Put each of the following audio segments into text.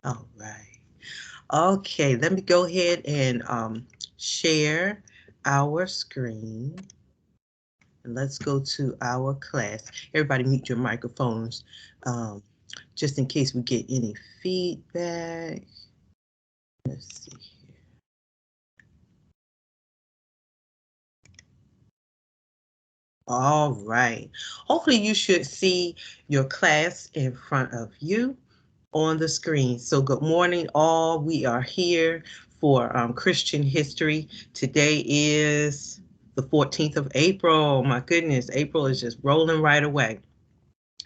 All right. Okay, let me go ahead and share our screen. And let's go to our class. Everybody mute your microphones um, just in case we get any feedback. Let's see. All right. Hopefully you should see your class in front of you on the screen. So good morning all. We are here for Christian history. Today is the 14th of April. My goodness, April is just rolling right away.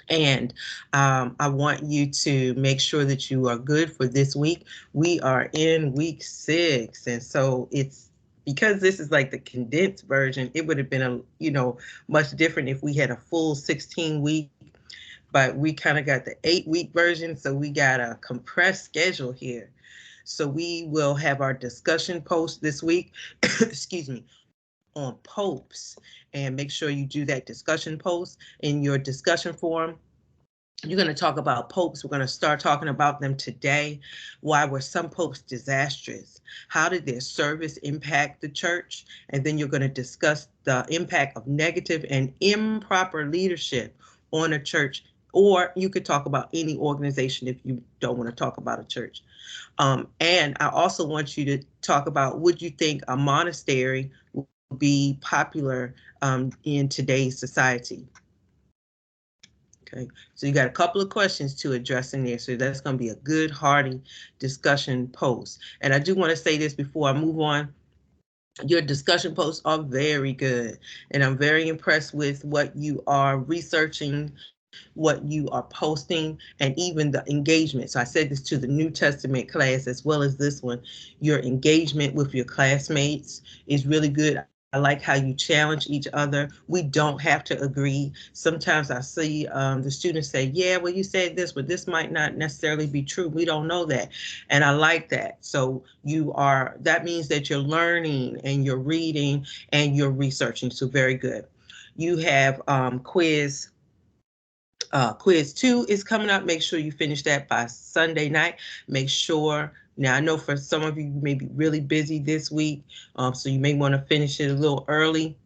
And I want you to make sure that you are good for this week. We are in week 6. And so it's because this is like the condensed version, it would have been much different if we had a full 16 week, but we kind of got the 8-week version. So we got a compressed schedule here. So we will have our discussion post this week, excuse me, on popes, and make sure you do that discussion post in your discussion forum. You're going to talk about popes. We're going to start talking about them today. Why were some popes disastrous? How did their service impact the church? And then you're going to discuss the impact of negative and improper leadership on a church. Or you could talk about any organization if you don't want to talk about a church. And I also want you to talk about, would you think a monastery will be popular in today's society? Okay, so you got a couple of questions to address in there. So that's going to be a good, hearty discussion post. And I do want to say this before I move on. Your discussion posts are very good. And I'm very impressed with what you are researching, what you are posting, and even the engagement. So I said this to the New Testament class as well as this one. Your engagement with your classmates is really good. I like how you challenge each other. We don't have to agree. Sometimes I see the students say, yeah, well, you said this, but this might not necessarily be true. We don't know that. And I like that. So that means that you're learning and you're reading and you're researching. So very good. You have quiz 2 is coming up. Make sure you finish that by Sunday night. Make sure, now I know for some of you may be really busy this week, so you may want to finish it a little early.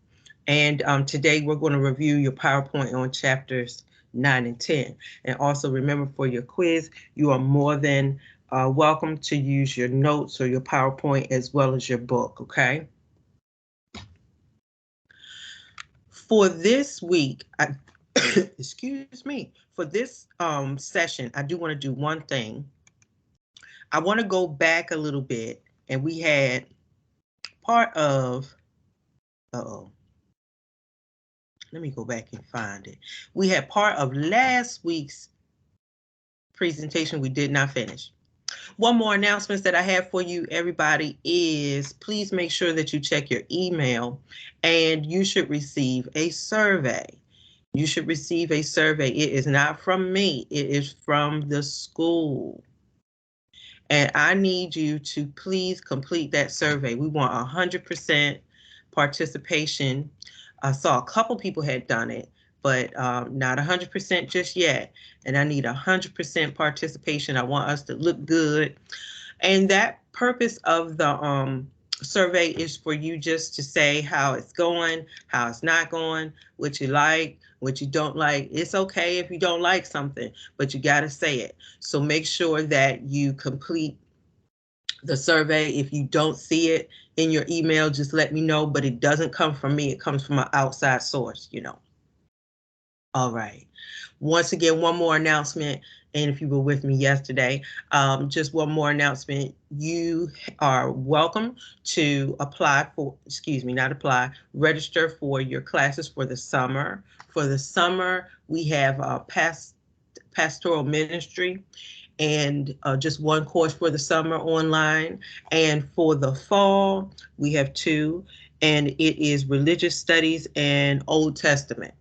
And today we're going to review your PowerPoint on chapters 9 and 10. And also remember, for your quiz, you are more than welcome to use your notes or your PowerPoint as well as your book, okay? For this week, excuse me, for this session, I do want to do one thing. I want to go back a little bit, and we had part of, uh-oh, let me go back and find it. We had part of last week's presentation we did not finish. One more announcements that I have for you, everybody, is please make sure that you check your email, and you should receive a survey. You should receive a survey. It is not from me. It is from the school. And I need you to please complete that survey. We want 100% participation. I saw a couple people had done it, but not 100% just yet. And I need 100% participation. I want us to look good. And that purpose of the survey is for you just to say how it's going, how it's not going, what you like, what you don't like. It's okay if you don't like something, but you got to say it. So make sure that you complete the survey. If you don't see it in your email, just let me know, but it doesn't come from me. It comes from an outside source. All right. Once again, one more announcement. And if you were with me yesterday, just one more announcement. You are welcome to apply for, excuse me, not apply, register for your classes for the summer. For the summer, we have pastoral ministry and just one course for the summer online. And for the fall, we have 2, and it is religious studies and Old Testament.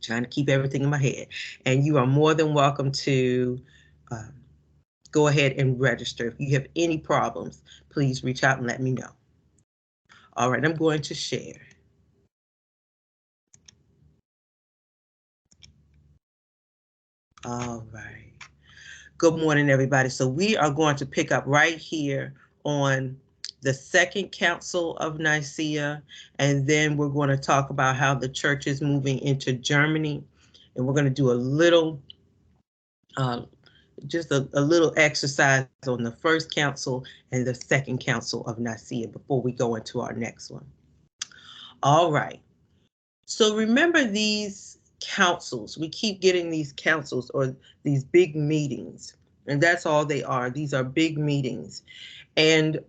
Trying to keep everything in my head. And you are more than welcome to um, go ahead and register. If you have any problems, please reach out and let me know. All right, I'm going to share. All right. Good morning, everybody. So we are going to pick up right here on the Second Council of Nicaea, and then we're going to talk about how the church is moving into Germany, and we're going to do a little, just a little exercise on the First Council and the Second Council of Nicaea before we go into our next one. All right. So remember these councils. We keep getting these councils or these big meetings, and that's all they are. These are big meetings. And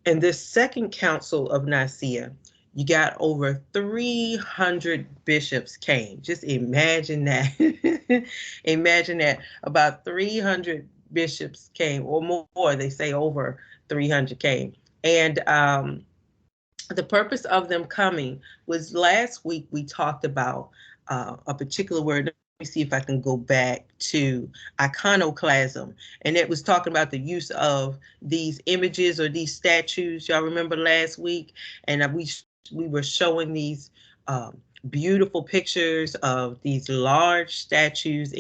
in this Second Council of Nicaea, you got over 300 bishops came. Just imagine that. Imagine that. About 300 bishops came, or more. They say over 300 came. And the purpose of them coming was, last week we talked about a particular word. Let me see if I can go back to iconoclasm. And it was talking about the use of these images or these statues. Y'all remember last week? And we were showing these beautiful pictures of these large statues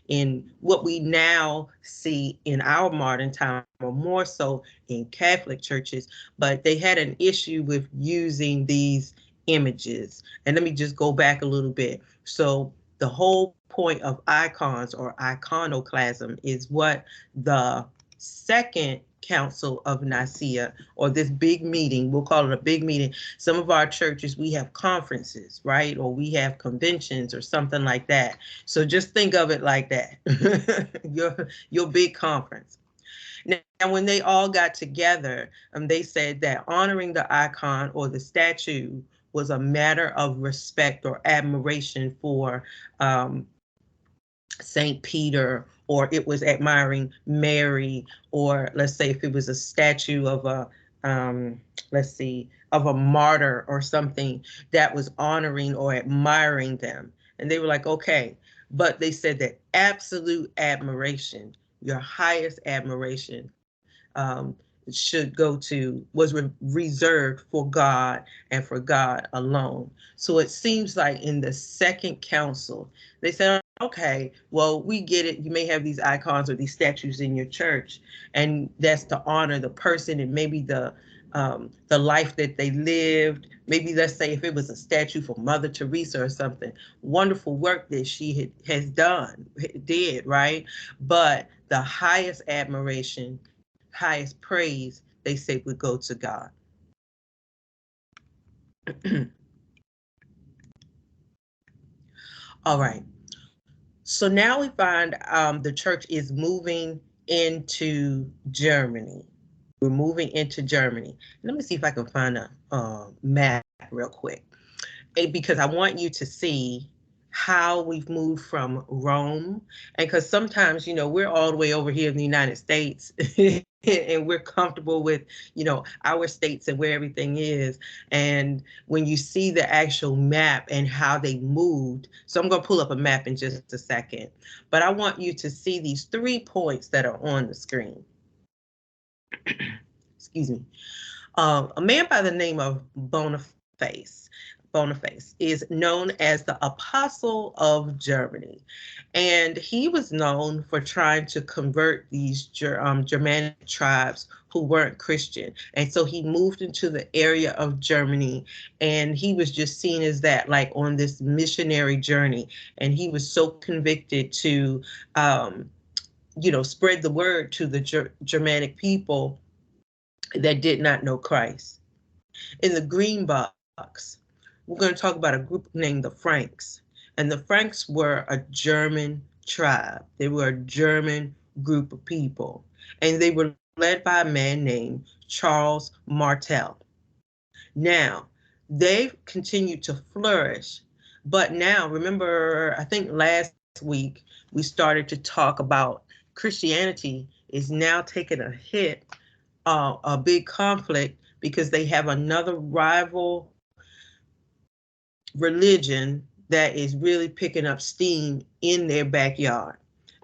in what we now see in our modern time, or more so in Catholic churches, but they had an issue with using these images. And let me just go back a little bit. So the whole point of icons or iconoclasm is what the Second Council of Nicaea, or this big meeting, we'll call it a big meeting. Some of our churches, we have conferences, right? Or we have conventions or something like that. So just think of it like that, your big conference. Now, when they all got together, they said that honoring the icon or the statue was a matter of respect or admiration for St. Peter, or it was admiring Mary, or let's say if it was a statue of a, of a martyr or something, that was honoring or admiring them. And they were like, okay, but they said that absolute admiration, your highest admiration, should go to, was reserved for God and for God alone. So it seems like in the Second Council, they said, okay, well, we get it. You may have these icons or these statues in your church, and that's to honor the person and maybe the life that they lived. Maybe let's say if it was a statue for Mother Teresa or something, wonderful work that she did, right? But the highest admiration, highest praise, they say, would go to God. All right. So now we find the church is moving into Germany. We're moving into Germany. Let me see if I can find a map real quick, because I want you to see how we've moved from Rome. And because sometimes, we're all the way over here in the United States and we're comfortable with, our states and where everything is. And when you see the actual map and how they moved, so I'm going to pull up a map in just a second, but I want you to see these 3 points that are on the screen. Excuse me. A man by the name of Boniface is known as the Apostle of Germany. And he was known for trying to convert these Germanic tribes who weren't Christian. And so he moved into the area of Germany, and he was just seen as that, like on this missionary journey. And he was so convicted to, spread the word to the Germanic people that did not know Christ. In the green box, we're going to talk about a group named the Franks. And the Franks were a German tribe. They were a German group of people. And they were led by a man named Charles Martel. Now, they've continued to flourish. But now, remember, I think last week, we started to talk about Christianity is now taking a hit, a big conflict, because they have another rival religion that is really picking up steam in their backyard.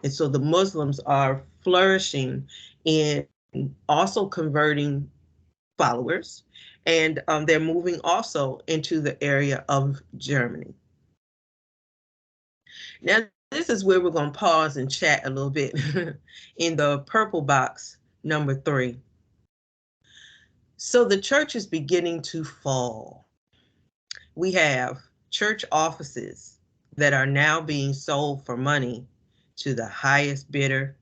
And so the Muslims are flourishing in also converting followers, and they're moving also into the area of Germany. Now, this is where we're going to pause and chat a little bit in the purple box, number 3. So the church is beginning to fall. We have church offices that are now being sold for money to the highest bidder.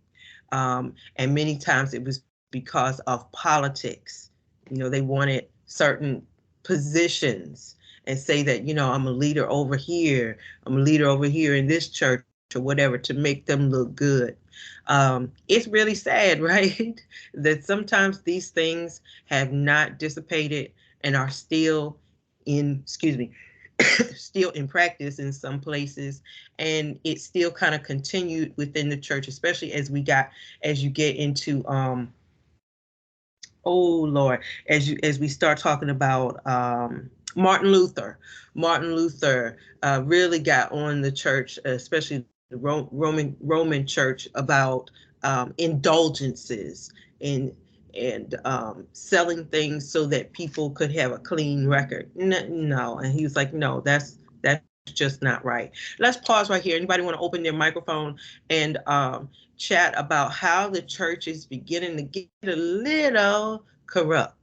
And many times it was because of politics. They wanted certain positions and say that, I'm a leader over here, I'm a leader over here in this church or whatever, to make them look good. It's really sad, right? That sometimes these things have not dissipated and are still in, still in practice in some places, and it still kind of continued within the church, especially as you get into oh Lord, as we start talking about Martin Luther really got on the church, especially the Roman church, about indulgences and selling things so that people could have a clean record. No, and he was like, no, that's just not right. Let's pause right here. Anybody want to open their microphone and chat about how the church is beginning to get a little corrupt?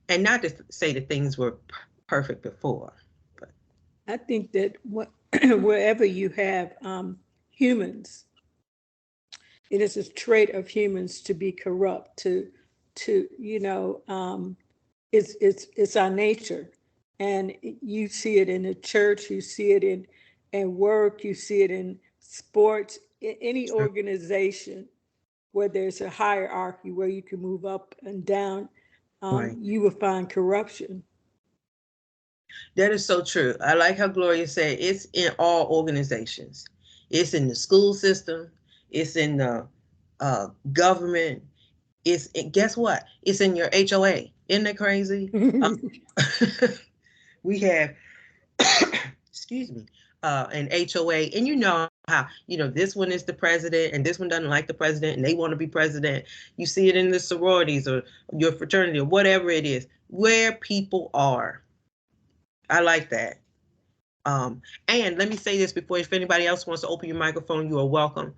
And not to say that things were perfect before. But I think that wherever you have humans, it is a trait of humans to be corrupt, to it's our nature. And you see it in the church, you see it in work, you see it in sports, any organization where there's a hierarchy where you can move up and down, right. you will find corruption. That is so true. I like how Gloria said it's in all organizations. It's in the school system. It's in the government. Guess what? It's in your HOA. Isn't that crazy? We have, excuse me, an HOA, and you know how, this one is the president and this one doesn't like the president and they want to be president. You see it in the sororities or your fraternity or whatever it is, where people are. I like that. And let me say this before, if anybody else wants to open your microphone, you are welcome.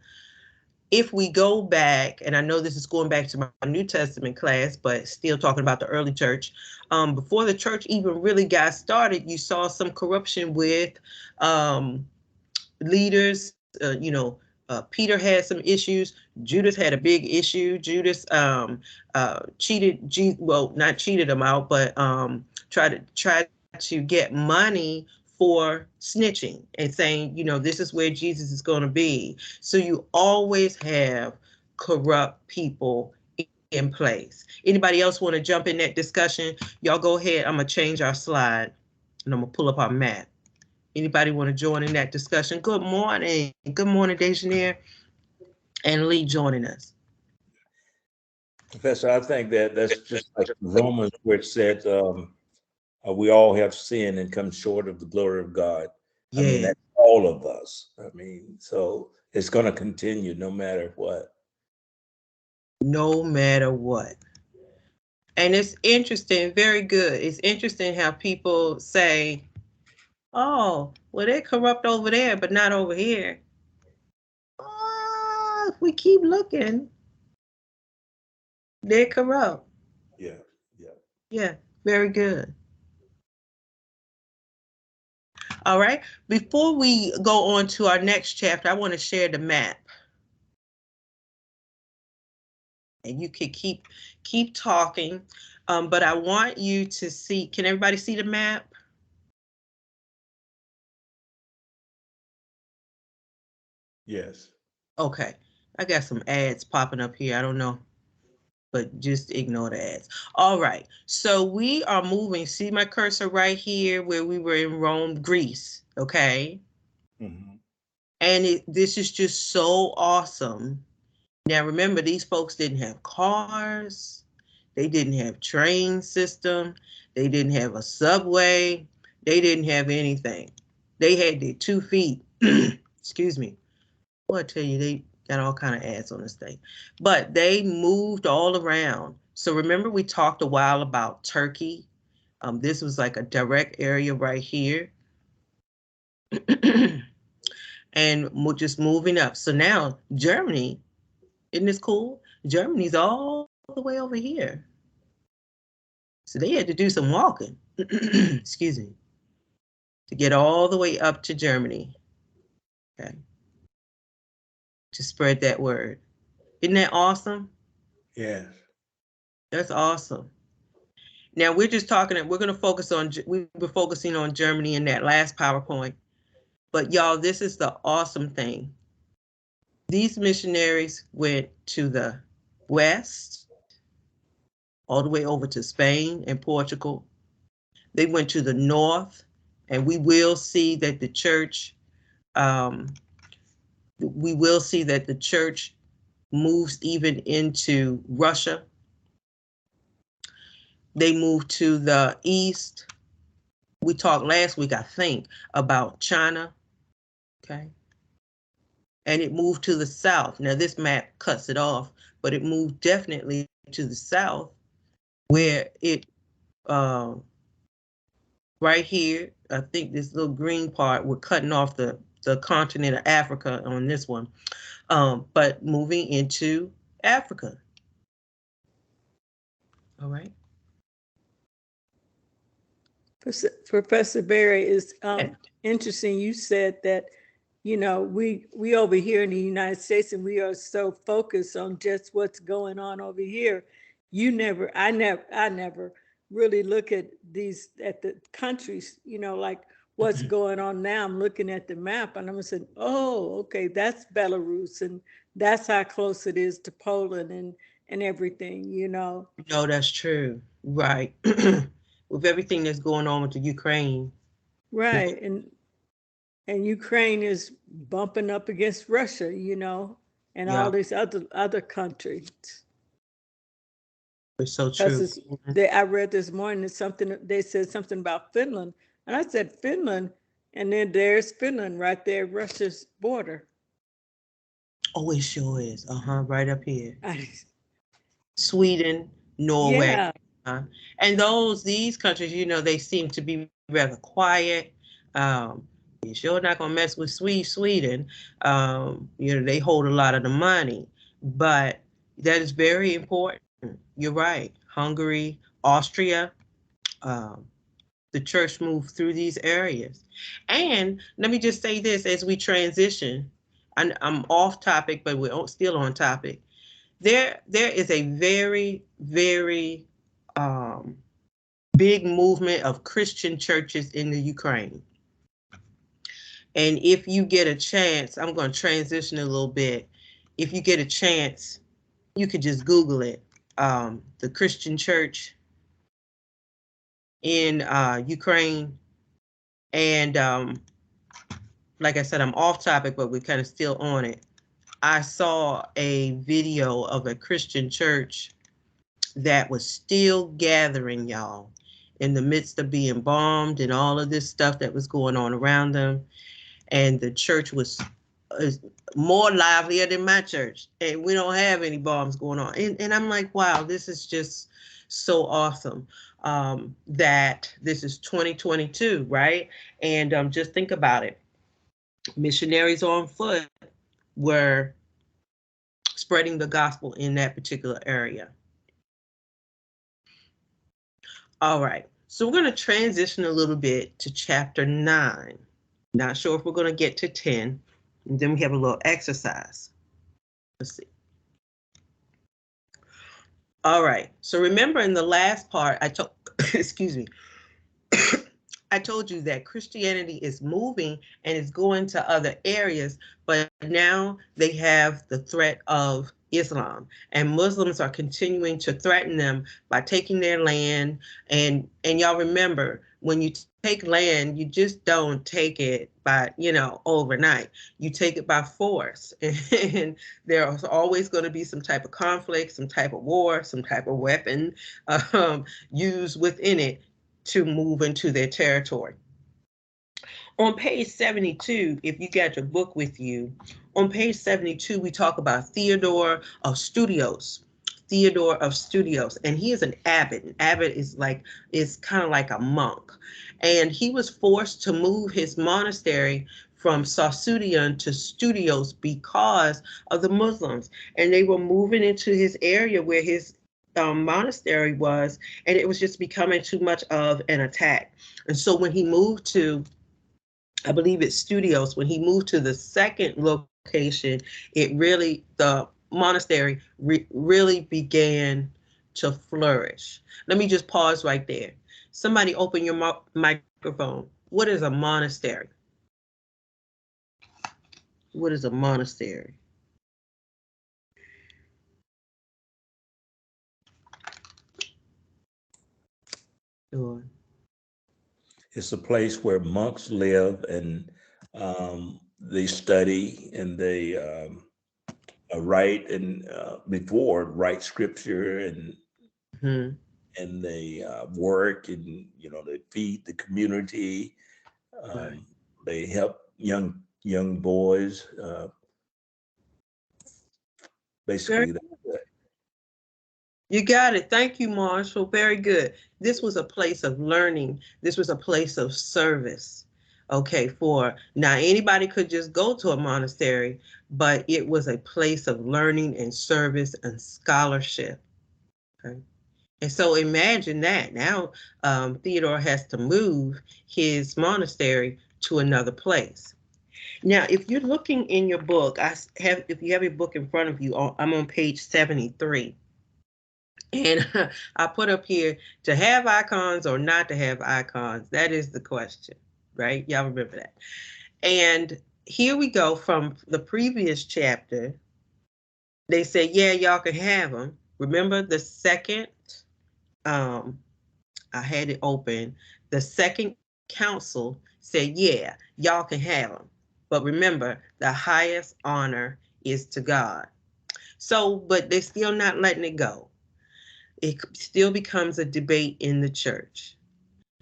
If we go back, and I know this is going back to my New Testament class, but still talking about the early church, before the church even really got started, you saw some corruption with leaders. Peter had some issues. Judas had a big issue. Judas cheated, well, not cheated him out, but tried to get money for snitching and saying, this is where Jesus is going to be. So you always have corrupt people in place. Anybody else want to jump in that discussion? Y'all go ahead. I'm going to change our slide and I'm going to pull up our map. Anybody want to join in that discussion? Good morning. Good morning, Dejanir and Lee joining us. Professor, I think that's just like Romans, where it said, we all have sinned and come short of the glory of God. Yeah. I mean, that's all of us. I mean, so it's going to continue no matter what. No matter what. And it's interesting, very good. It's interesting how people say, oh, well, they're corrupt over there, but not over here. Oh, if we keep looking, they're corrupt. Yeah. Yeah, very good. All right. Before we go on to our next chapter, I want to share the map. And you can keep talking, but I want you to see, can everybody see the map? Yes. Okay. I got some ads popping up here. I don't know, but just ignore the ads. All right. So we are moving. See my cursor right here where we were in Rome, Greece. Okay. Mm-hmm. And this is just so awesome. Now, remember, these folks didn't have cars. They didn't have train system. They didn't have a subway. They didn't have anything. They had their 2 feet. Excuse me. Well, I tell you, they got all kind of ads on this thing. But they moved all around. So remember we talked a while about Turkey, This was like a direct area right here. And we're just moving up. So now Germany, isn't this cool? Germany's all the way over here. So they had to do some walking, excuse me, to get all the way up to Germany, okay, to spread that word. Isn't that awesome? Yes. That's awesome. Now we're just talking, we're going to focus on, we were focusing on Germany in that last PowerPoint. But y'all, this is the awesome thing. These missionaries went to the west, all the way over to Spain and Portugal. They went to the north, and we will see that the church, moves even into Russia. They moved to the east. We talked last week, I think, about China, okay? And it moved to the south. Now this map cuts it off, but it moved definitely to the south, where it, right here, I think this little green part, we're cutting off the continent of Africa on this one, but moving into Africa. All right. Professor Berry, is interesting. You said that, you know, we over here in the United States, and we are so focused on just what's going on over here. I never really look at the countries, you know, like what's going on now. I'm looking at the map and I'm saying, oh, okay, that's Belarus, and that's how close it is to Poland and everything, you know. No, that's true. Right. With everything that's going on with the Ukraine. Right. And Ukraine is bumping up against Russia, you know, and all these other countries. It's so true. I read this morning that they said something about Finland, and I said Finland, and then there's Finland right there, Russia's border. Oh, it sure is. Right up here. Sweden, Norway. Yeah. And these countries, you know, they seem to be rather quiet. You're sure not gonna mess with Sweden. You know, they hold a lot of the money, but that is very important. You're right. Hungary, Austria, the church moved through these areas. And let me just say this as we transition, I'm off topic, but we're still on topic. There is a very, very big movement of Christian churches in the Ukraine. And if you get a chance, I'm going to transition a little bit. If you get a chance, you could just Google it. The Christian church in Ukraine. And like I said, I'm off topic, but we're kind of still on it. I saw a video of a Christian church that was still gathering, y'all, in the midst of being bombed and all of this stuff that was going on around them. And the church was more livelier than my church. And we don't have any bombs going on. And I'm like, wow, this is just so awesome that this is 2022, right? And just think about it. Missionaries on foot were spreading the gospel in that particular area. All right, so we're going to transition a little bit to chapter 9. Not sure if we're going to get to 10. And then we have a little exercise. Let's see. All right, so remember in the last part, I told, excuse me, I told you that Christianity is moving and is going to other areas, but now they have the threat of Islam, and Muslims are continuing to threaten them by taking their land. And y'all remember, when you take land, you just don't take it by, you know, overnight. You take it by force, and there's always going to be some type of conflict, some type of war, some type of weapon used within it to move into their territory. On page 72, if you got your book with you, on page 72, we talk about Theodore of Studios. Theodore of Studios, and he is an abbot. An abbot is kind of like a monk, and he was forced to move his monastery from Sausudian to Studios because of the Muslims, and they were moving into his area where his monastery was, and it was just becoming too much of an attack. And so when he moved to, I believe it's Studios, when he moved to the second location, the monastery really began to flourish. Let me just pause right there. Somebody open your microphone. What is a monastery? What is a monastery? Sure. It's a place where monks live, and they study, and they write, and write scripture, and Mm-hmm. and they work, and they feed the community. Right. They help young boys. Basically, that's it. You got it. Thank you, Marshall. Very good. This was a place of learning. This was a place of service. Okay, for now, anybody could just go to a monastery, but it was a place of learning and service and scholarship. Okay. And so imagine that now Theodore has to move his monastery to another place. Now, if you're looking in your book, if you have your book in front of you, I'm on page 73. And I put up here, to have icons or not to have icons. That is the question, right? Y'all remember that. And here we go from the previous chapter. They say, yeah, y'all can have them. Remember the second, I had it open. The second council said, yeah, y'all can have them. But remember, the highest honor is to God. So, but they're still not letting it go. It still becomes a debate in the church.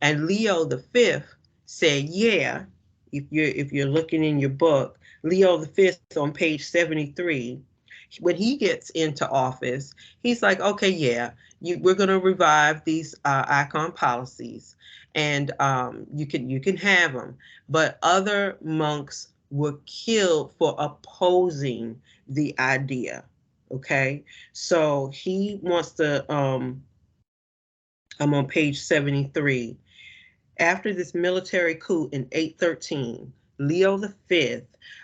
And Leo V said, yeah, if you're looking in your book, Leo V on page 73, when he gets into office, he's like, okay, yeah, we're going to revive these icon policies, and you can have them. But other monks were killed for opposing the idea. Okay, so he wants to, I'm on page 73. After this military coup in 813, Leo V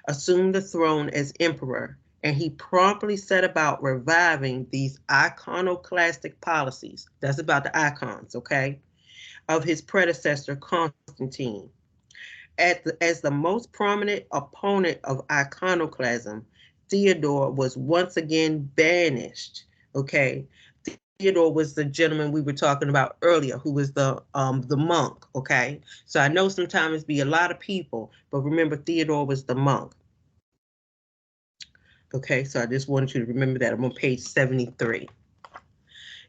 assumed the throne as emperor, and he promptly set about reviving these iconoclastic policies. That's about the icons, okay, of his predecessor, Constantine. As the most prominent opponent of iconoclasm, Theodore was once again banished. Okay, Theodore was the gentleman we were talking about earlier, who was the monk. Okay, so I know sometimes be a lot of people, but remember Theodore was the monk. Okay, so I just wanted you to remember that. I'm on page 73.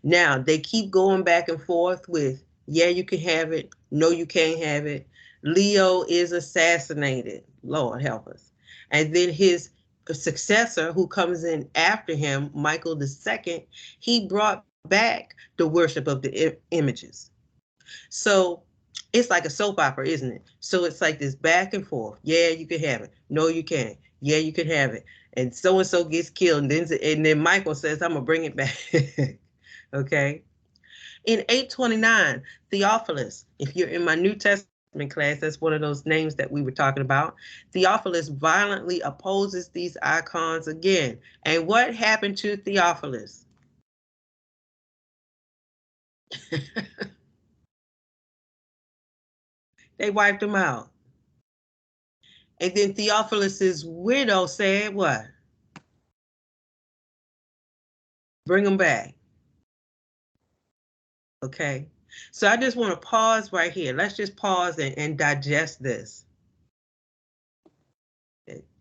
Now they keep going back and forth with, yeah, you can have it, no, you can't have it. Leo is assassinated. Lord help us. And then his successor, who comes in after him, Michael II, he brought back the worship of the images. So it's like a soap opera, isn't it? So it's like this back and forth. Yeah, you can have it. No, you can't. Yeah, you can have it. And so gets killed. And then Michael says, I'm going to bring it back. Okay. In 829, Theophilus, if you're in my New Testament class, that's one of those names that we were talking about. Theophilus violently opposes these icons again. And what happened to Theophilus? They wiped him out. And then Theophilus's widow said what? Bring him back. Okay. So I just want to pause right here. Let's just pause and digest this.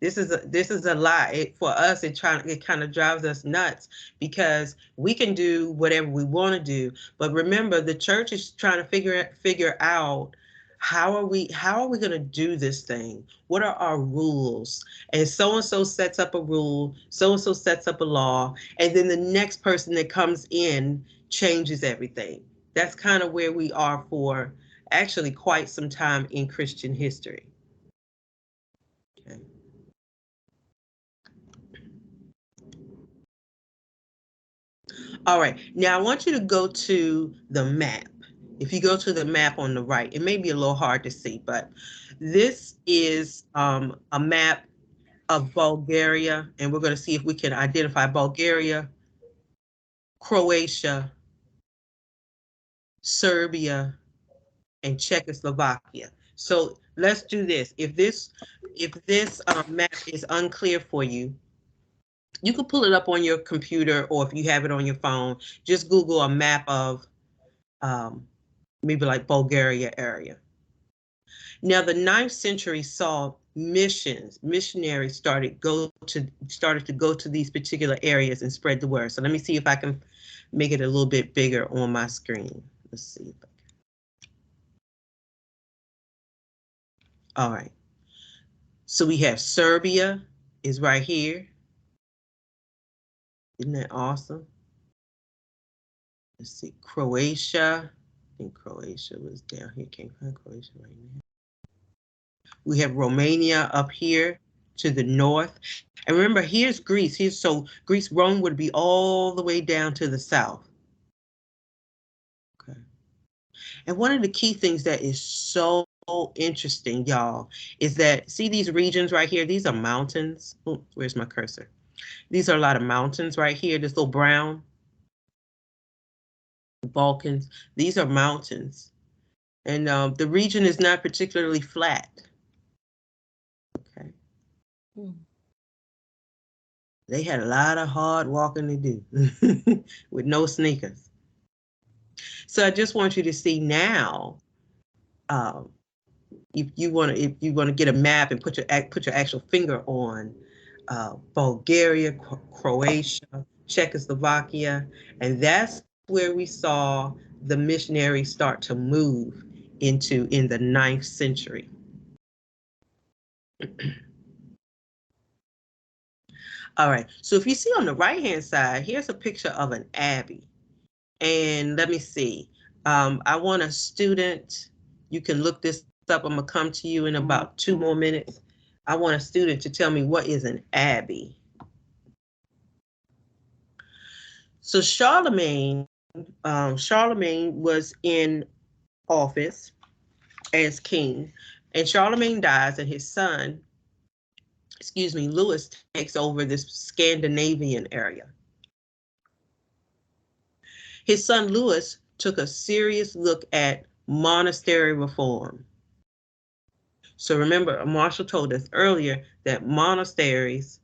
This is a lot. For us, it kind of drives us nuts, because we can do whatever we want to do, but remember, the church is trying to figure out How are we going to do this thing? What are our rules? And so sets up a rule, so sets up a law, and then the next person that comes in changes everything. That's kind of where we are for actually quite some time in Christian history. Okay. All right, now I want you to go to the map. If you go to the map on the right, it may be a little hard to see, but this is a map of Bulgaria, and we're going to see if we can identify Bulgaria, Croatia, Serbia, and Czechoslovakia. So let's do this. If this map is unclear for you, you can pull it up on your computer, or if you have it on your phone, just Google a map of maybe like Bulgaria area. Now, the 9th century saw missionaries started to go to these particular areas and spread the word. So let me see if I can make it a little bit bigger on my screen. Let's see. All right. So we have Serbia is right here. Isn't that awesome? Let's see, Croatia. I think Croatia was down here. Can't find Croatia right now. We have Romania up here to the north. And remember, here's Greece. So Greece, Rome would be all the way down to the south. Okay. And one of the key things that is so interesting, y'all, is that, see these regions right here? These are mountains. Oh, where's my cursor? These are a lot of mountains right here, this little brown. The Balkans, these are mountains. And the region is not particularly flat. Okay. They had a lot of hard walking to do with no sneakers. So I just want you to see now, if you want to get a map and put your actual finger on Bulgaria, Croatia, Czechoslovakia, and that's where we saw the missionaries start to move into in the 9th century. All right, so if you see on the right-hand side, here's a picture of an abbey. And let me see, I want a student, you can look this up, I'm gonna come to you in about 2 more minutes. I want a student to tell me what is an abbey. So Charlemagne was in office as king, and Charlemagne dies, and his son, Louis, takes over this Scandinavian area. His son Louis took a serious look at monastery reform. So remember, Marshall told us earlier that monasteries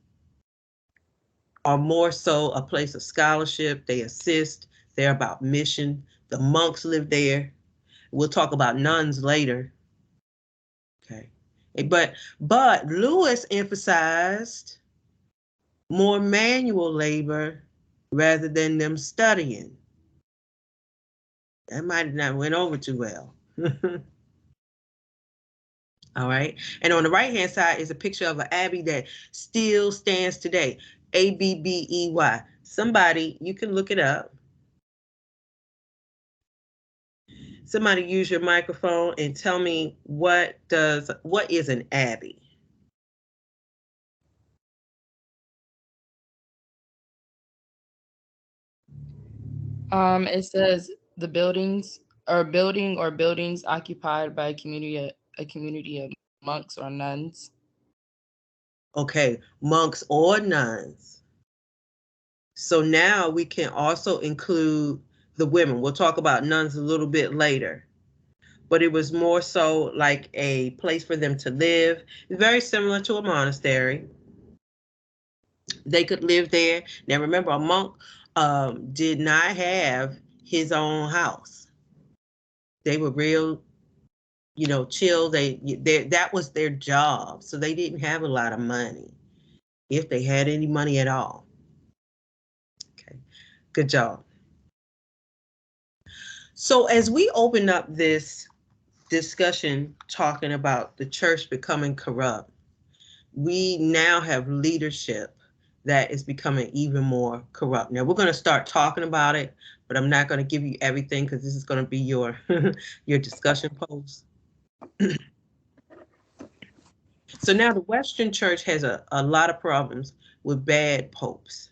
are more so a place of scholarship. They assist, they're about mission. The monks live there. We'll talk about nuns later. Okay. But Louis emphasized more manual labor rather than them studying. That might have not went over too well. All right. And on the right-hand side is a picture of an abbey that still stands today. Abbey. Somebody, you can look it up. Somebody use your microphone and tell me what is an abbey? It says the building or buildings occupied by a community of monks or nuns. Okay, monks or nuns. So now we can also include the women. We'll talk about nuns a little bit later. But it was more so like a place for them to live, very similar to a monastery. They could live there. Now remember, a monk did not have his own house. They were real, chill. That was their job. So they didn't have a lot of money, if they had any money at all. Okay, good job. So as we open up this discussion talking about the church becoming corrupt. We now have leadership that is becoming even more corrupt. Now we're going to start talking about it, but I'm not going to give you everything because this is going to be your your discussion post. So now the Western Church has a lot of problems with bad popes.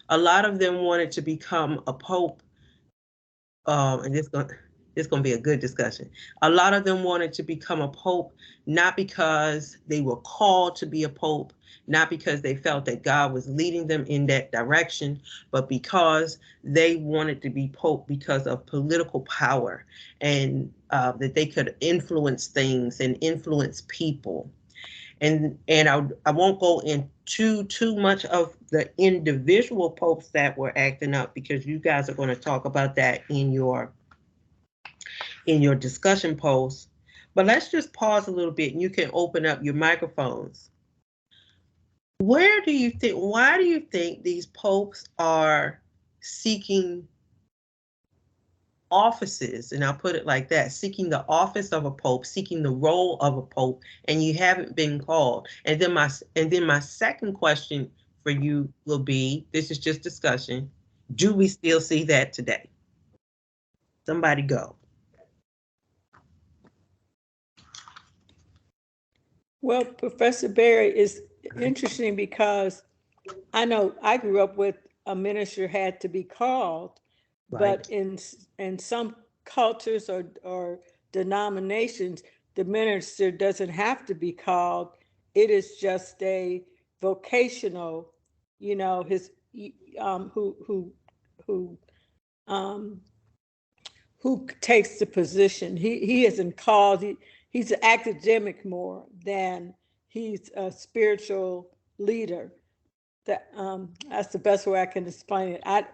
A lot of them wanted to become a pope, and this going to be a good discussion. A lot of them wanted to become a pope, not because they were called to be a pope, not because they felt that God was leading them in that direction, but because they wanted to be pope because of political power and that they could influence things and influence people. And I won't go into too much of the individual popes that were acting up because you guys are going to talk about that in your discussion post. But let's just pause a little bit and you can open up your microphones. Why do you think these popes are seeking offices, and I'll put it like that, seeking the office of a pope, seeking the role of a pope, and you haven't been called? And then my second question for you will be, this is just discussion, do we still see that today? Somebody go. Well, Professor Berry, is interesting because I know I grew up with a minister had to be called, Right. but in some cultures or denominations, the minister doesn't have to be called. It is just a vocational, his who takes the position. He isn't called. He's an academic more than he's a spiritual leader. That's the best way I can explain it. I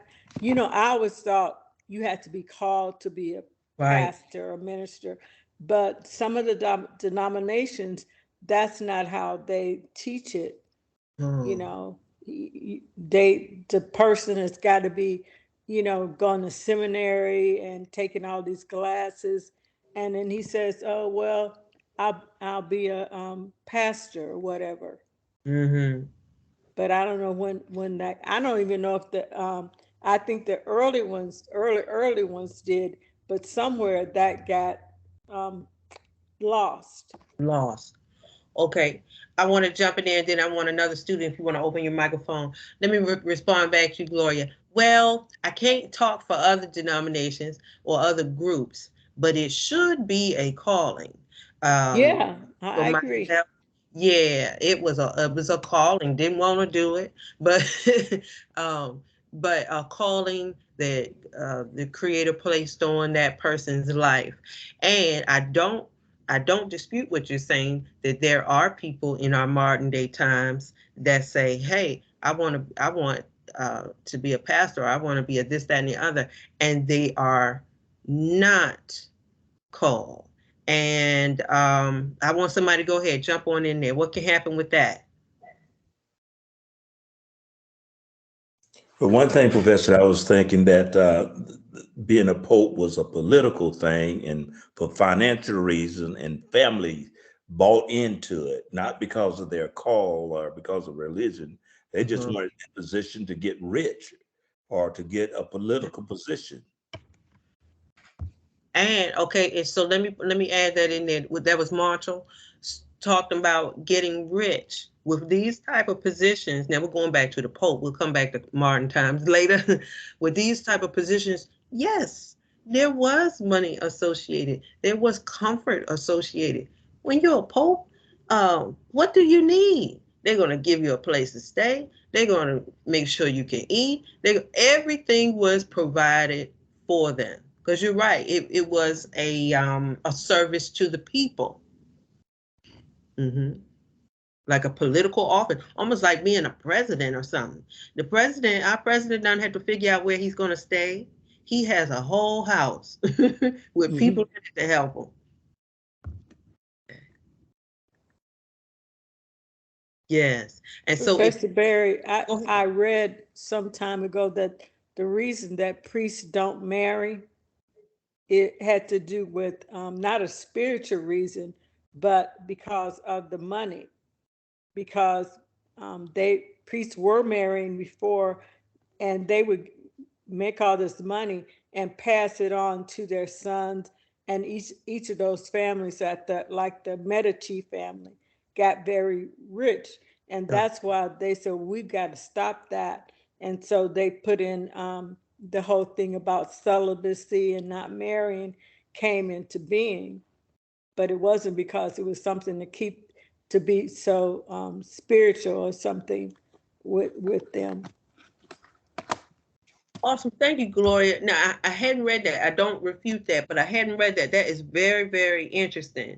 always thought you had to be called to be a pastor or minister, but some of the denominations, that's not how they teach it. The person has got to be, gone to seminary and taking all these classes, and then he says, "Oh well, I'll be a pastor or whatever." Mm-hmm. But I don't know when that. I don't even know if the. I think the early ones did, but somewhere that got lost. Lost. Okay, I want to jump in there, and then I want another student, if you want to open your microphone. Let me respond back to you, Gloria. Well, I can't talk for other denominations or other groups, but it should be a calling. Yeah, I agree. Yeah, it was a calling. Didn't want to do it, but but a calling that the Creator placed on that person's life. And I don't dispute what you're saying, that there are people in our modern day times that say, hey, I want to be a pastor, or I want to be a this, that, and the other, and they are not called. And I want somebody to go ahead, jump on in there. What can happen with that? For one thing, Professor, I was thinking that being a pope was a political thing, and for financial reasons, and family bought into it, not because of their call or because of religion. They just wanted a position to get rich or to get a political position. And okay, and so let me add that in there. That was Marshall talking about getting rich with these type of positions. Now we're going back to the Pope. We'll come back to modern times later. With these type of positions, yes, there was money associated. There was comfort associated. When you're a Pope, what do you need? They're going to give you a place to stay. They're going to make sure you can eat. Everything was provided for them. Because you're right, it was a service to the people. Like a political office, almost like being a president or something. Our president doesn't have to figure out where he's going to stay. He has a whole house with people to help him. Yes, and so Professor Berry, I read some time ago that the reason that priests don't marry it had to do with not a spiritual reason, but because of the money, because priests were marrying before, and they would make all this money and pass it on to their sons, and each of those families like the Medici family got very rich, and that's why they said we've got to stop that. And so they put in the whole thing about celibacy and not marrying came into being, but it wasn't because it was something to be so spiritual or something with them. Awesome. Thank you, Gloria. Now, I hadn't read that. I don't refute that, but I hadn't read that. That is very, very interesting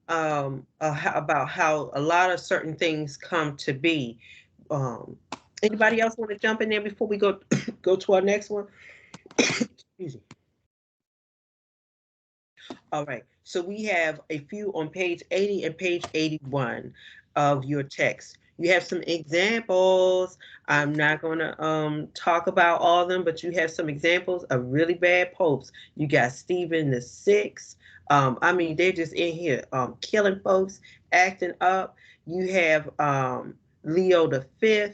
about how a lot of certain things come to be. Anybody else want to jump in there before we go to our next one? Excuse me. All right. So we have a few on page 80 and page 81 of your text. You have some examples. I'm not going to talk about all of them, but you have some examples of really bad popes. You got Stephen VI. I mean, they're just in here killing folks, acting up. You have Leo V.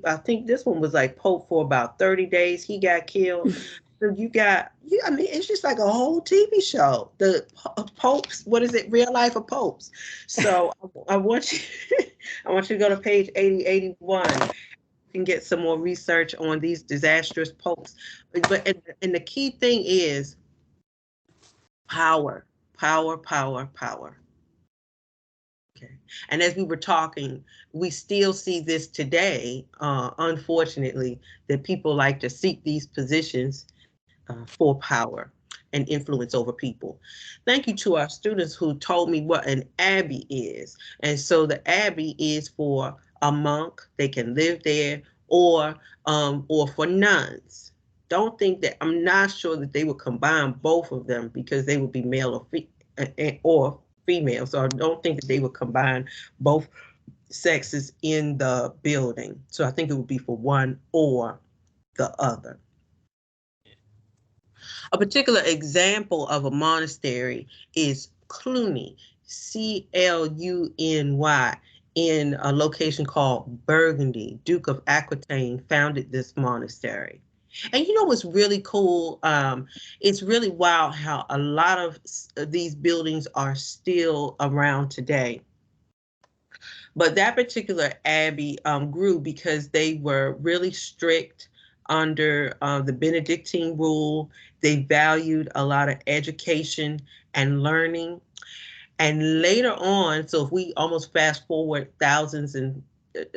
I think this one was like Pope for about 30 days. He got killed. So I mean, it's just like a whole TV show. The popes, what is it? Real life of popes. So I want you, I want you to go to page 80, 81. You can get some more research on these disastrous popes. But and the key thing is power, power, power, power. Okay. And as we were talking, we still see this today, unfortunately, that people like to seek these positions for power and influence over people. Thank you to our students who told me what an abbey is. And so the abbey is for a monk, they can live there, or for nuns. Don't think that, I'm not sure that they would combine both of them because they would be male or female. So I don't think that they would combine both sexes in the building. So I think it would be for one or the other. A particular example of a monastery is Cluny, Cluny, in a location called Burgundy. Duke of Aquitaine founded this monastery. And you know what's really cool? It's really wild how a lot of these buildings are still around today. But that particular abbey grew because they were really strict under the Benedictine rule. They valued a lot of education and learning. And later on, so if we almost fast forward thousands and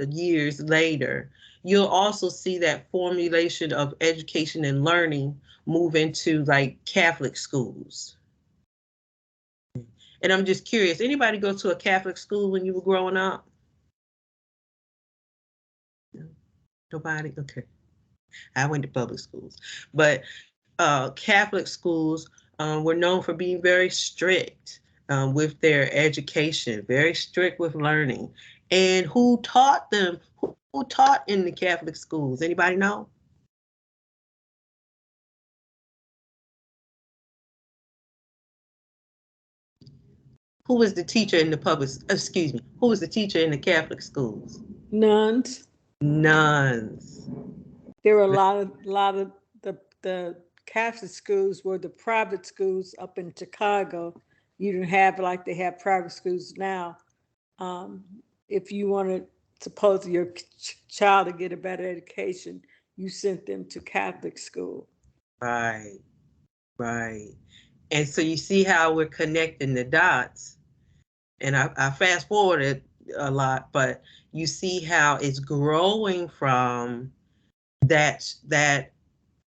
years later, you'll also see that formulation of education and learning move into like Catholic schools. And I'm just curious, anybody go to a Catholic school when you were growing up? Nobody? Okay. I went to public schools, but Catholic schools were known for being very strict with their education, very strict with learning. And who taught them? Who taught in the Catholic schools? Anybody know? Who was the teacher in the who was the teacher in the Catholic schools? Nuns. Nuns. There were a lot of the Catholic schools were the private schools up in Chicago. You didn't have like they have private schools now. If you wanted, suppose your child to get a better education, you sent them to Catholic school. Right, right. And so you see how we're connecting the dots. And I fast forwarded a lot, but you see how it's growing from that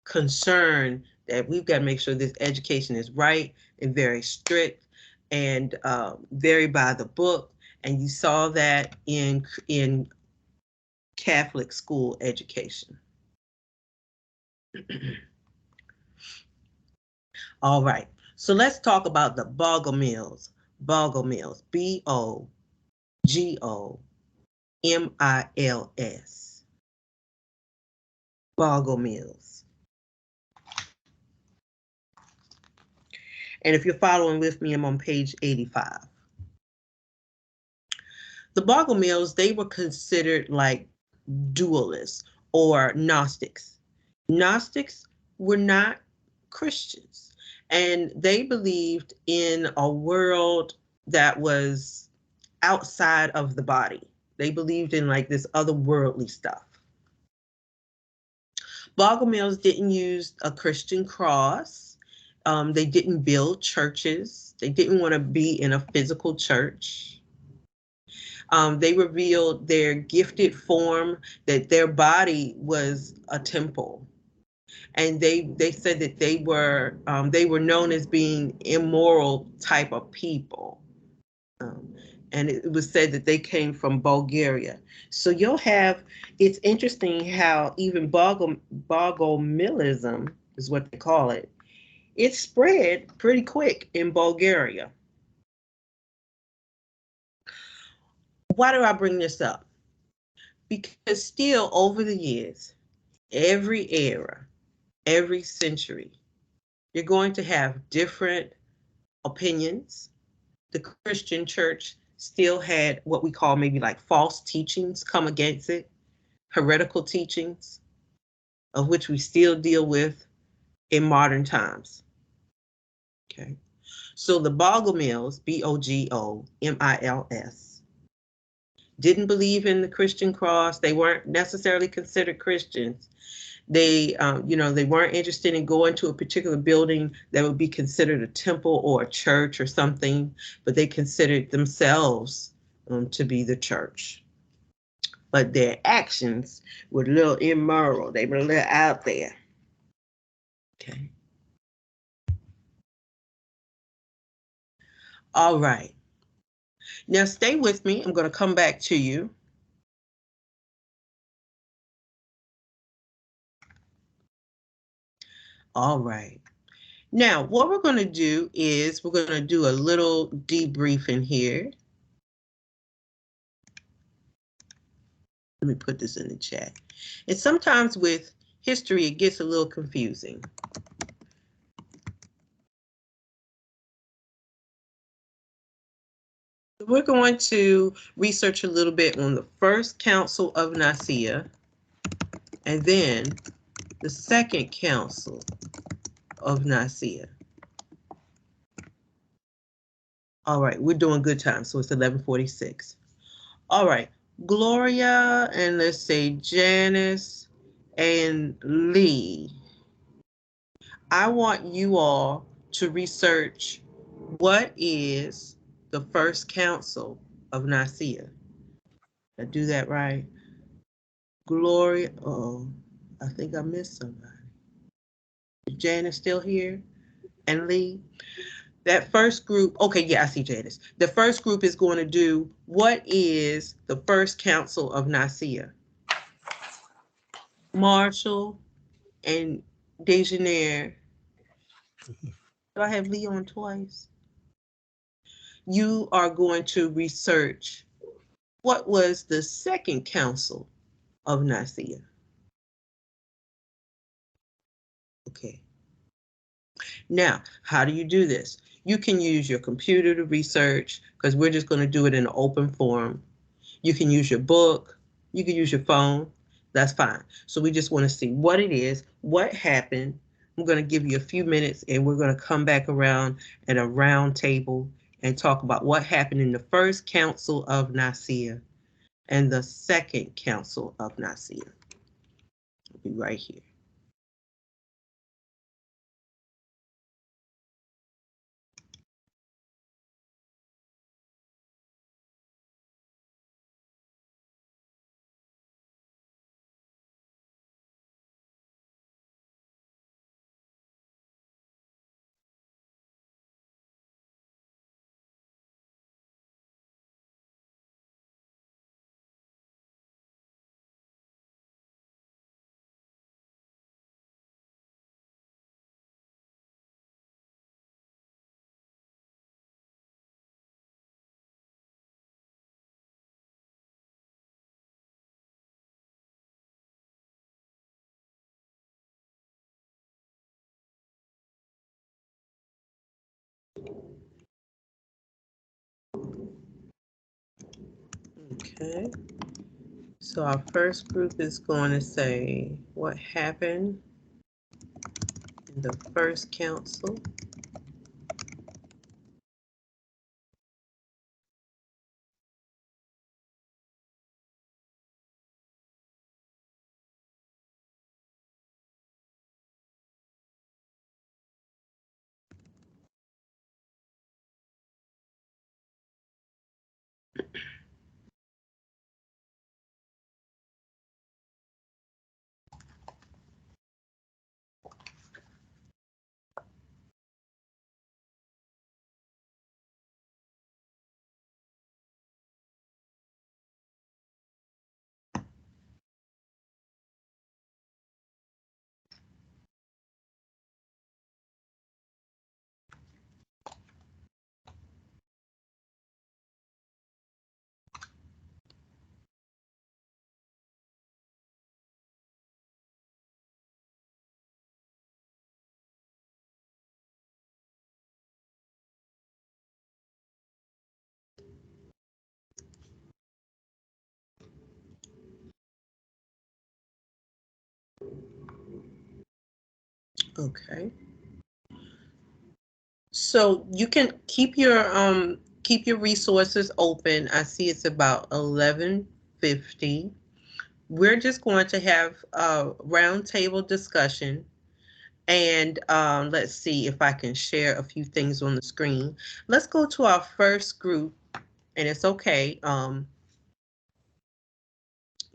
concern that we've got to make sure this education is right and very strict and very by the book. And you saw that in Catholic school education. All right, so let's talk about the Bogomils. Bogomils, Bogomils. Bogomils. And if you're following with me, I'm on page 85. The Bogomils, they were considered like dualists or Gnostics. Gnostics were not Christians, and they believed in a world that was outside of the body. They believed in like this otherworldly stuff. Bogomils didn't use a Christian cross. They didn't build churches. They didn't want to be in a physical church. They revealed their gifted form, that their body was a temple. And they said that they were known as being immoral type of people. And it was said that they came from Bulgaria. So you'll have, it's interesting how even Bogomilism is what they call it. It spread pretty quick in Bulgaria. Why do I bring this up? Because still over the years, every era, every century, you're going to have different opinions. The Christian church still had what we call maybe like false teachings come against it, heretical teachings, of which we still deal with in modern times. Okay. So the Bogomils, Bogomils, didn't believe in the Christian cross. They weren't necessarily considered Christians. They, they weren't interested in going to a particular building that would be considered a temple or a church or something, but they considered themselves to be the church. But their actions were a little immoral. They were a little out there. Okay. All right. Now stay with me. I'm going to come back to you. All right. Now, what we're going to do is we're going to do a little debriefing here. Let me put this in the chat. And sometimes with history, it gets a little confusing. We're going to research a little bit on the First Council of Nicaea and then the Second Council of Nicaea. All right, we're doing good time, so it's 11:46. All right, Gloria, and let's say Janice and Lee. I want you all to research what is the First Council of Nicaea. Did I do that right? Gloria, I think I missed somebody. Is Janice still here? And Lee? That first group, okay, yeah, I see Janice. The first group is going to do what is the First Council of Nicaea? Marshall and Dejaneir. Do I have Lee on twice? You are going to research what was the Second Council of Nicaea. Okay. Now, how do you do this? You can use your computer to research, because we're just going to do it in an open forum. You can use your book. You can use your phone. That's fine. So we just want to see what it is, what happened. I'm going to give you a few minutes and we're going to come back around at a round table and talk about what happened in the First Council of Nicaea and the Second Council of Nicaea. I'll be right here. Okay. So our first group is going to say what happened in the first council. Okay. So you can keep your resources open. I see it's about 11:50. We're just going to have a roundtable discussion. And let's see if I can share a few things on the screen. Let's go to our first group, and it's okay.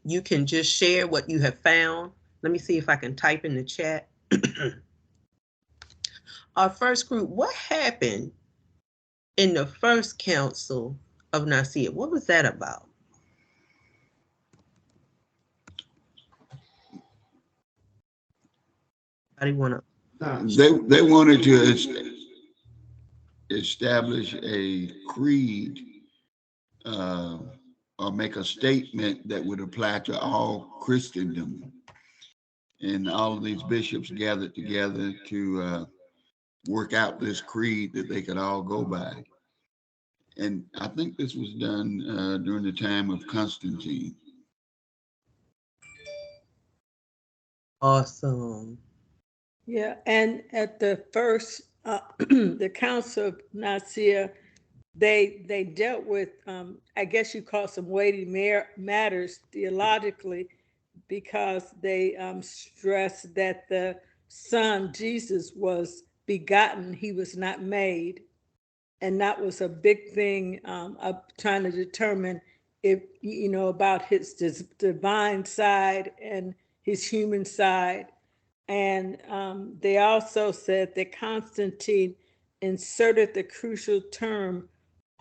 You can just share what you have found. Let me see if I can type in the chat. Our first group, what happened in the first council of Nicaea? What was that about? How do you want to? They wanted to establish a creed or make a statement that would apply to all Christendom. And all of these bishops gathered together to work out this creed that they could all go by. And I think this was done during the time of Constantine. Awesome. Yeah, and at the first, the Council of Nicaea, they dealt with, I guess you call some weighty matters theologically, because they stressed that the Son, Jesus, was begotten, he was not made. And that was a big thing of trying to determine if, about his divine side and his human side. And they also said that Constantine inserted the crucial term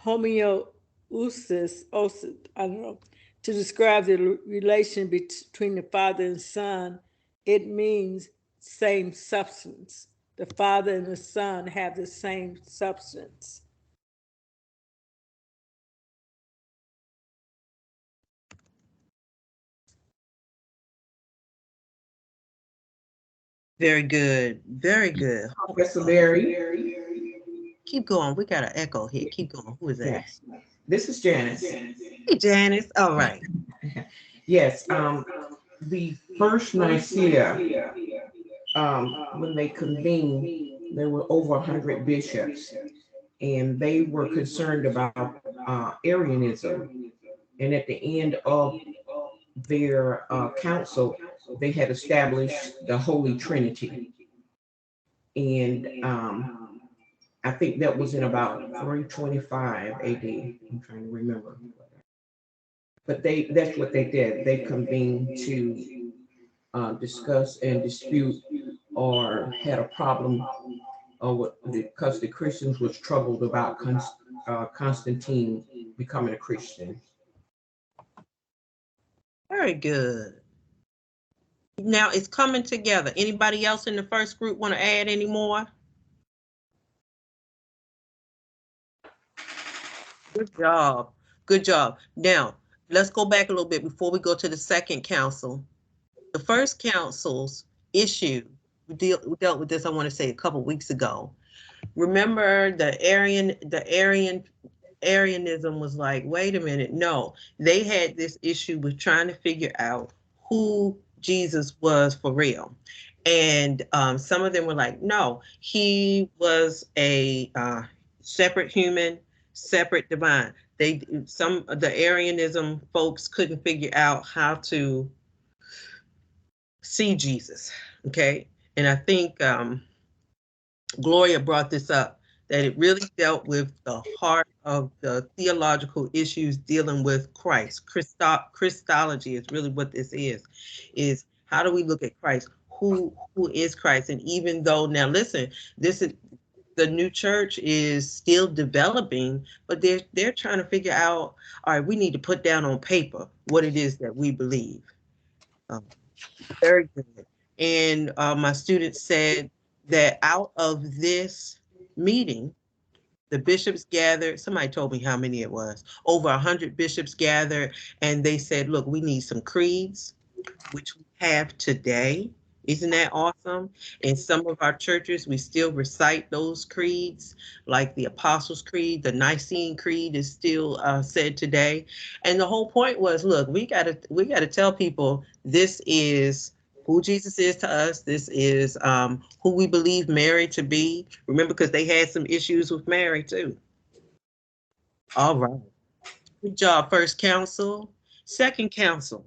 homoousis, I don't know, to describe the relation between the Father and Son. It means same substance. The Father and the Son have the same substance. Very good. Very good. Professor Berry. Keep going. We got an echo here. Keep going. Who is that? Yes. This is Janice. Hey, Janice. All right. Yes. The first Nicaea, when they convened, there were over 100 bishops, and they were concerned about Arianism. And at the end of their council, they had established the Holy Trinity. And I think that was in about 325 AD. I'm trying to remember. But that's what they did. They convened to discuss and dispute or had a problem because the Christians was troubled about Constantine becoming a Christian. Very good. Now it's coming together. Anybody else in the first group want to add any more? Good job. Good job. Now, let's go back a little bit before we go to the second council. The first council's issue, we dealt with this, I want to say, a couple weeks ago. Remember the Arian Arianism was like, wait a minute, no. They had this issue with trying to figure out who Jesus was for real. And some of them were like, no, he was a separate human, separate divine. Some of the Arianism folks couldn't figure out how to see Jesus. Okay. And I think Gloria brought this up, that it really dealt with the heart of the theological issues dealing with Christ. Christology is really what this is how do we look at Christ? Who is Christ? And even though, now listen, this is, the new church is still developing, but they're trying to figure out, all right, we need to put down on paper what it is that we believe. Very good. And my students said that out of this meeting, the bishops gathered, somebody told me how many it was, over 100 bishops gathered, and they said, look, we need some creeds, which we have today. Isn't that awesome? In some of our churches, we still recite those creeds, like the Apostles' Creed, the Nicene Creed is still said today. And the whole point was, look, we gotta tell people this is who Jesus is to us. This is who we believe Mary to be. Remember, because they had some issues with Mary too. All right. Good job, First Council. Second Council.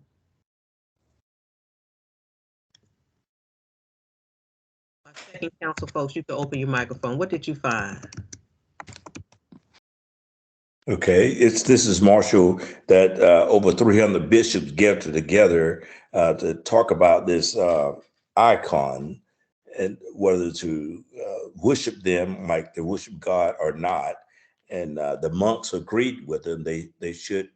My Second Council folks, you can open your microphone. What did you find? Okay, this is Marshall, that over 300 bishops gathered together to talk about this icon and whether to worship them like they worship God or not. And the monks agreed with them. They should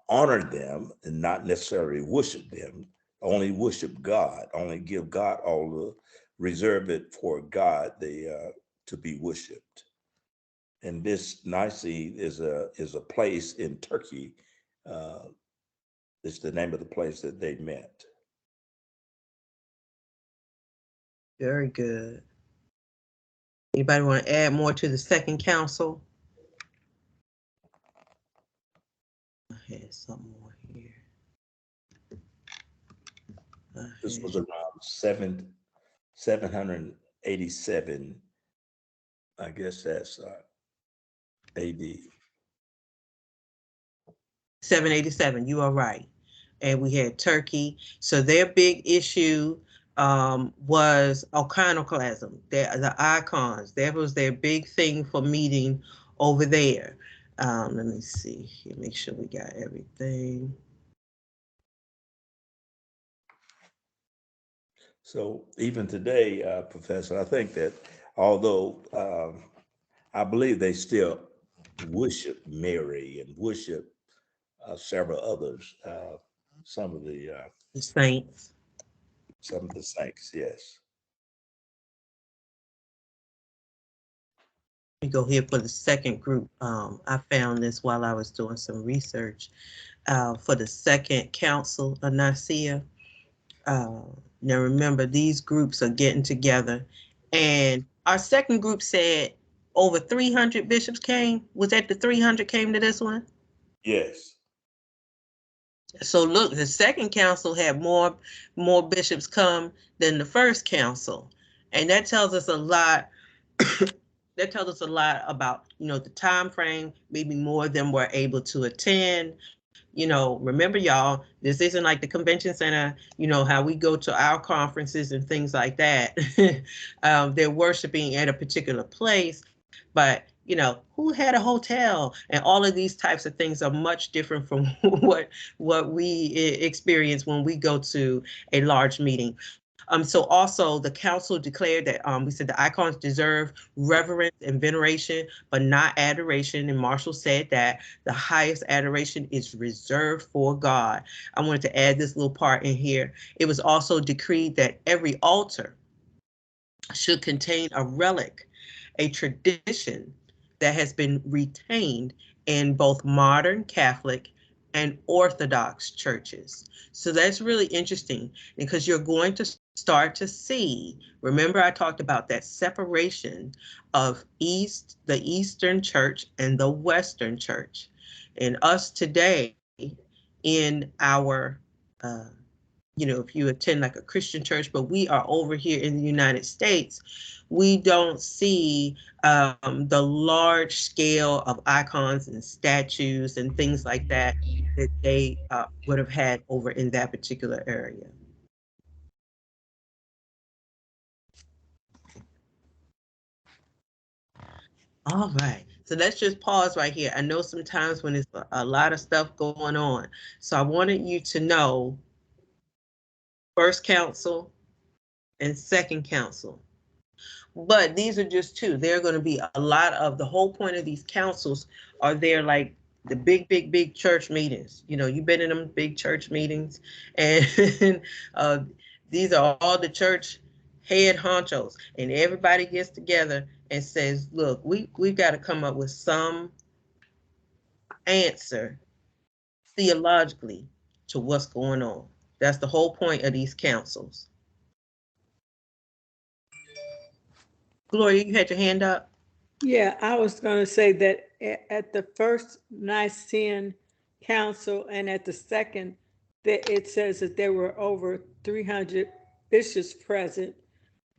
honor them and not necessarily worship them. Only worship God. Only give God all the, reserve it for God. To be worshipped. And this Nicene is a place in Turkey. It's the name of the place that they met. Very good. Anybody want to add more to the Second Council? I had something more here. This was around 787. I guess that's AD. 787, you are right. And we had Turkey. So their big issue was iconoclasm, the icons. That was their big thing for meeting over there. Let me see here, make sure we got everything. So even today, Professor, I think that although I believe they still worship Mary and worship several others, some of the saints. Some of the saints, yes. Let me go here for the second group. I found this while I was doing some research for the Second Council of Nicaea. Now remember, these groups are getting together, and our second group said over 300 bishops came. Was that the 300 came to this one? Yes. So look, the Second Council had more bishops come than the First Council, and that tells us a lot. That tells us a lot about, the time frame. Maybe more of them were able to attend. Remember, y'all, this isn't like the convention center, how we go to our conferences and things like that. They're worshiping at a particular place, but who had a hotel, and all of these types of things are much different from what we experience when we go to a large meeting. So also the council declared that we said the icons deserve reverence and veneration, but not adoration. And Marshall said that the highest adoration is reserved for God. I wanted to add this little part in here. It was also decreed that every altar should contain a relic, a tradition that has been retained in both modern Catholic and Orthodox churches. So that's really interesting, because you're going to start to see, remember I talked about that separation of the Eastern Church and the Western Church. And us today in our, if you attend like a Christian church, but we are over here in the United States, we don't see the large scale of icons and statues and things like that that they would have had over in that particular area. All right, so let's just pause right here. I know sometimes when there's a lot of stuff going on, so I wanted you to know First Council and Second Council. But these are just two. There are going to be a lot of, the whole point of these councils are there like the big church meetings. You've been in them big church meetings, and these are all the church head honchos, and everybody gets together and says, look, we've got to come up with some answer theologically to what's going on. That's the whole point of these councils. Gloria, you had your hand up? Yeah, I was going to say that at the first Nicene Council and at the second, that it says that there were over 300 bishops present,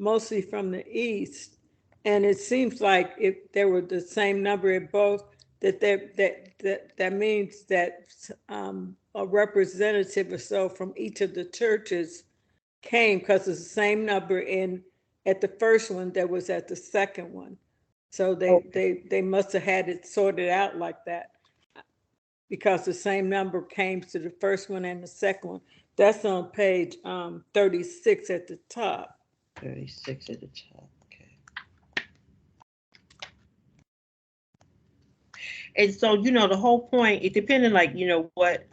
mostly from the East. And it seems like if there were the same number at both, that means that a representative or so from each of the churches came, because it's the same number at the first one that was at the second one. So they must have had it sorted out like that, because the same number came to the first one and the second one. That's on page 36 at the top. 36 at the top, okay. And so, the whole point, it depending like, what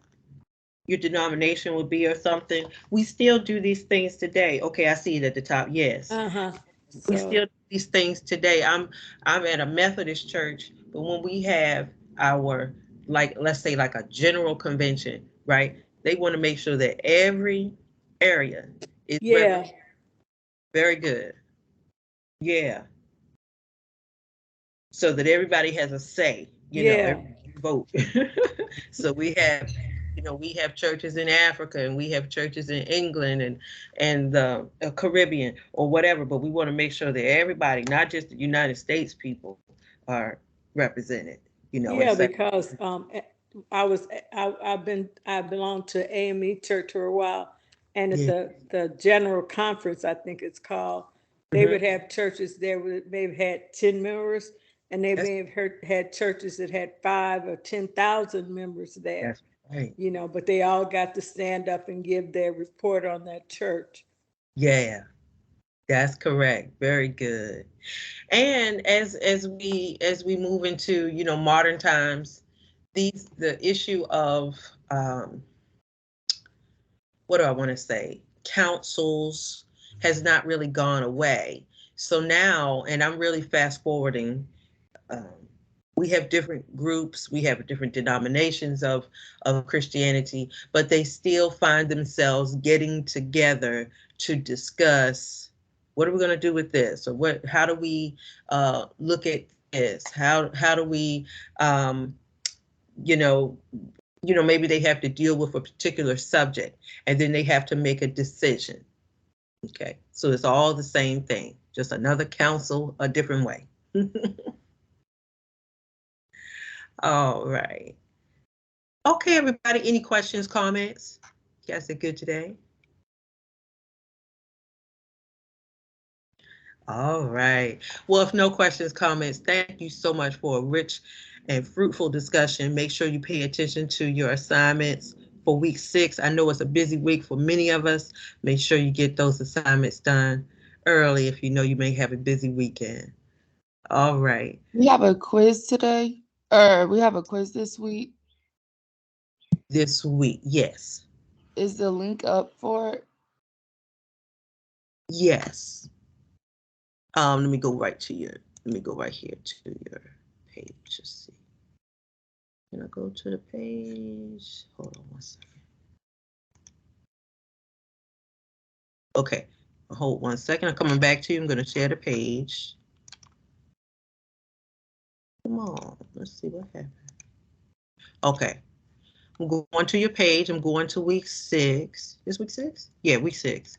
your denomination would be or something, we still do these things today. Okay, I see it at the top, yes. We still do these things today. I'm at a Methodist church, but when we have our, let's say like a general convention, right? They want to make sure that every area is represented. Very good. Yeah. So that everybody has a say, everybody vote. So we have, we have churches in Africa, and we have churches in England and the Caribbean or whatever, but we want to make sure that everybody, not just the United States people, are represented, Yeah, because I belonged to AME Church for a while, and at the general conference, I think it's called, they would have churches there with maybe had 10 members, and they may have had churches that had 5 or 10,000 members there. That's right. But they all got to stand up and give their report on that church. Yeah, that's correct. Very good. And as we move into, modern times, the issue of what do I want to say? Councils has not really gone away. So now, and I'm really fast forwarding, we have different groups, we have different denominations of Christianity, but they still find themselves getting together to discuss, what are we going to do with this? Or how do we look at this? How do we, maybe they have to deal with a particular subject, and then they have to make a decision. Okay, so it's all the same thing, just another council, a different way. All right. Okay, everybody, any questions, comments? You guys are good today? All right. Well, if no questions, comments, thank you so much for a rich and fruitful discussion. Make sure you pay attention to your assignments for week 6. I know it's a busy week for many of us. Make sure you get those assignments done early if you know you may have a busy weekend. All right. We have a quiz today, or we have a quiz this week. This week, yes. Is the link up for it? Yes. Let me go right here to your page to see. Can I go to the page? Hold on one second. Okay, Hold 1 second. I'm coming back to you. I'm going to share the page. Come on. Let's see what happened. Okay. I'm going to your page. I'm going to week 6. Is week 6? Yeah, week 6.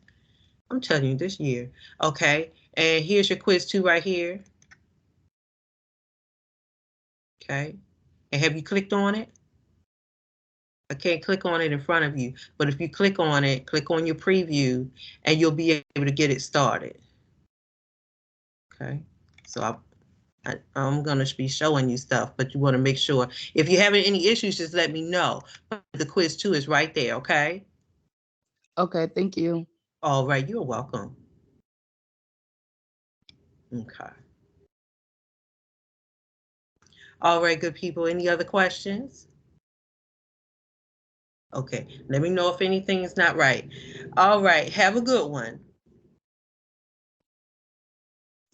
I'm telling you this year. Okay. And here's your quiz 2 right here. Okay. And have you clicked on it? I can't click on it in front of you, but if you click on it, click on your preview, and you'll be able to get it started. Okay. So I'm going to be showing you stuff, but you want to make sure. If you're having any issues, just let me know. The quiz 2 is right there, okay? Okay, thank you. All right, you're welcome. Okay. All right, good people. Any other questions? Okay, let me know if anything is not right. All right, have a good one.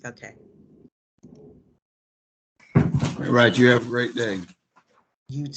Okay. All right, you have a great day. You too.